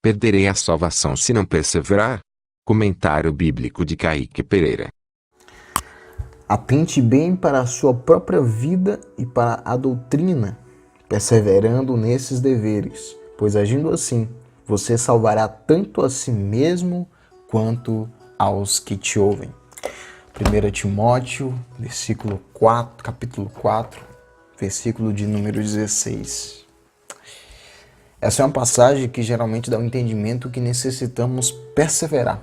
Perderei a salvação se não perseverar? Comentário bíblico de Kaique Pereira. Atente bem para a sua própria vida e para a doutrina, perseverando nesses deveres, pois agindo assim, você salvará tanto a si mesmo quanto aos que te ouvem. 1 Timóteo, capítulo 4, versículo de número 16. Essa é uma passagem que geralmente dá um entendimento que necessitamos perseverar.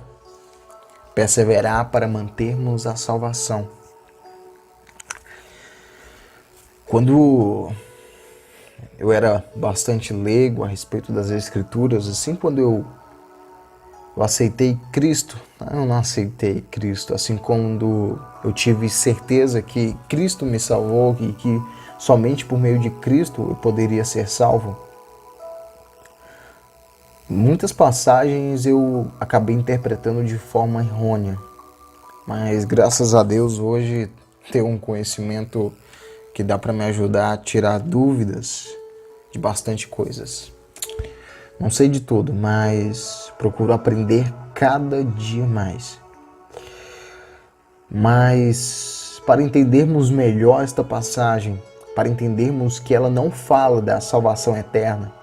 Perseverar para mantermos a salvação. Quando eu era bastante leigo a respeito das Escrituras, assim, quando eu aceitei Cristo, eu não aceitei Cristo, assim, quando eu tive certeza que Cristo me salvou e que somente por meio de Cristo eu poderia ser salvo, muitas passagens eu acabei interpretando de forma errônea, mas graças a Deus hoje tenho um conhecimento que dá para me ajudar a tirar dúvidas de bastante coisas. Não sei de tudo, mas procuro aprender cada dia mais. Mas para entendermos melhor esta passagem, para entendermos que ela não fala da salvação eterna,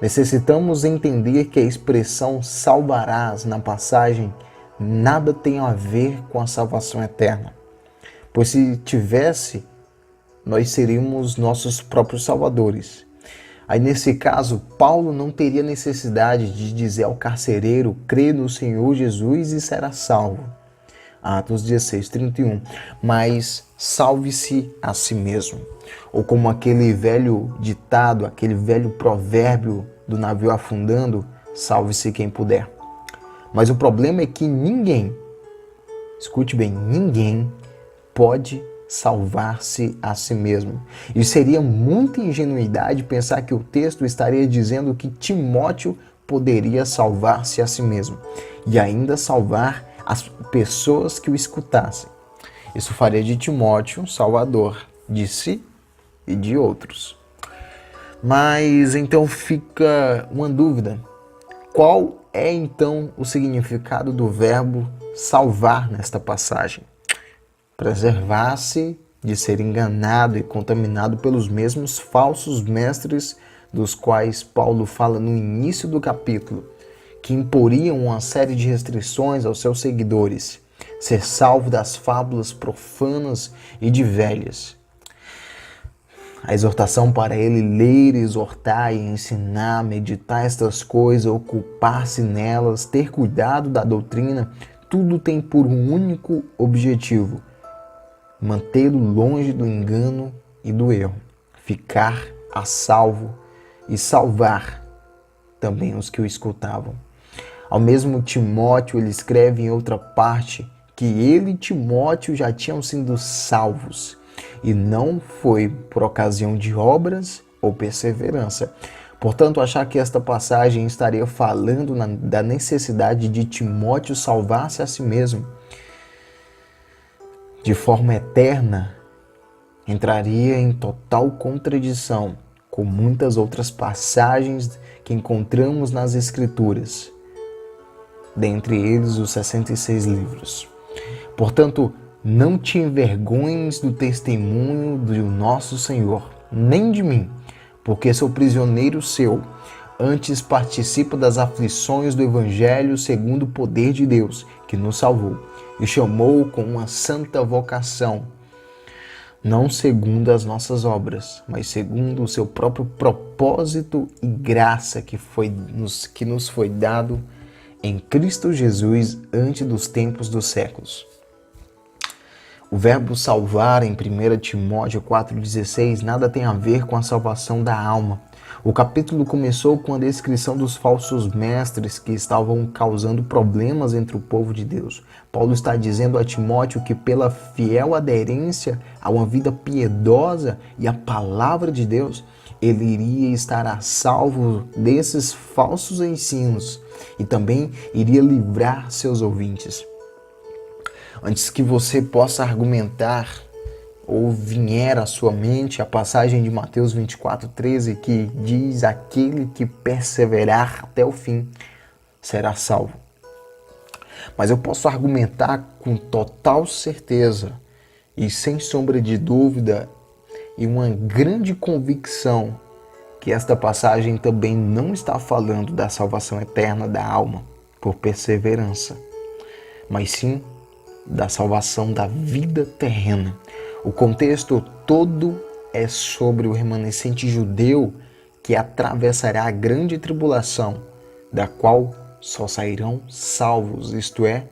necessitamos entender que a expressão salvarás na passagem nada tem a ver com a salvação eterna. Pois se tivesse, nós seríamos nossos próprios salvadores. Aí nesse caso, Paulo não teria necessidade de dizer ao carcereiro: crê no Senhor Jesus e será salvo. Atos 16:31. Mas salve-se a si mesmo. Ou como aquele velho ditado, aquele velho provérbio do navio afundando: salve-se quem puder. Mas o problema é que ninguém, escute bem, ninguém pode salvar-se a si mesmo. E seria muita ingenuidade pensar que o texto estaria dizendo que Timóteo poderia salvar-se a si mesmo e ainda salvar as pessoas que o escutassem. Isso faria de Timóteo um salvador de si e de outros. Mas então fica uma dúvida. Qual é então o significado do verbo salvar nesta passagem? Preservar-se de ser enganado e contaminado pelos mesmos falsos mestres dos quais Paulo fala no início do capítulo, que imporiam uma série de restrições aos seus seguidores, ser salvo das fábulas profanas e de velhas. A exortação para ele ler, exortar e ensinar, meditar estas coisas, ocupar-se nelas, ter cuidado da doutrina, tudo tem por um único objetivo: mantê-lo longe do engano e do erro, ficar a salvo e salvar também os que o escutavam. Ao mesmo Timóteo, ele escreve em outra parte que ele e Timóteo já tinham sido salvos, e não foi por ocasião de obras ou perseverança. Portanto, achar que esta passagem estaria falando da necessidade de Timóteo salvar-se a si mesmo de forma eterna entraria em total contradição com muitas outras passagens que encontramos nas Escrituras, dentre eles os 66 livros. Portanto, não te envergonhes do testemunho do nosso Senhor, nem de mim, porque sou prisioneiro seu. Antes participo das aflições do Evangelho segundo o poder de Deus, que nos salvou e chamou com uma santa vocação, não segundo as nossas obras, mas segundo o seu próprio propósito e graça que nos foi dado em Cristo Jesus antes dos tempos dos séculos. O verbo salvar em 1 Timóteo 4,16 nada tem a ver com a salvação da alma. O capítulo começou com a descrição dos falsos mestres que estavam causando problemas entre o povo de Deus. Paulo está dizendo a Timóteo que pela fiel aderência a uma vida piedosa e à palavra de Deus, ele iria estar a salvo desses falsos ensinos e também iria livrar seus ouvintes. Antes que você possa argumentar ou vier à sua mente a passagem de Mateus 24:13 que diz: aquele que perseverar até o fim será salvo. Mas eu posso argumentar com total certeza e sem sombra de dúvida e uma grande convicção que esta passagem também não está falando da salvação eterna da alma por perseverança, mas sim da salvação da vida terrena. O contexto todo é sobre o remanescente judeu que atravessará a grande tribulação, da qual só sairão salvos, isto é,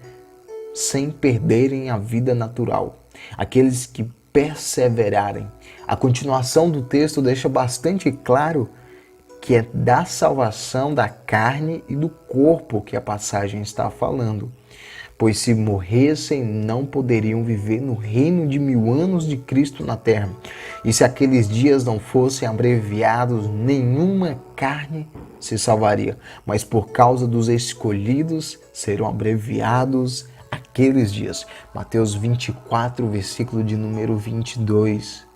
sem perderem a vida natural. Aqueles que perseverarem. A continuação do texto deixa bastante claro que é da salvação da carne e do corpo que a passagem está falando. Pois se morressem, não poderiam viver no reino de 1000 anos de Cristo na terra. E se aqueles dias não fossem abreviados, nenhuma carne se salvaria. Mas por causa dos escolhidos, serão abreviados aqueles dias. Mateus 24, versículo de número 22.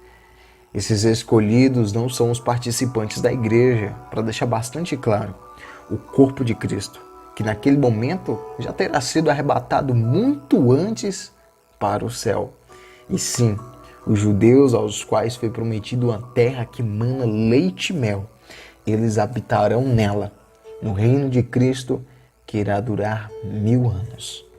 Esses escolhidos não são os participantes da igreja, para deixar bastante claro, o corpo de Cristo, que naquele momento já terá sido arrebatado muito antes para o céu. E sim, os judeus aos quais foi prometido uma terra que mana leite e mel, eles habitarão nela, no reino de Cristo, que irá durar 1000 anos.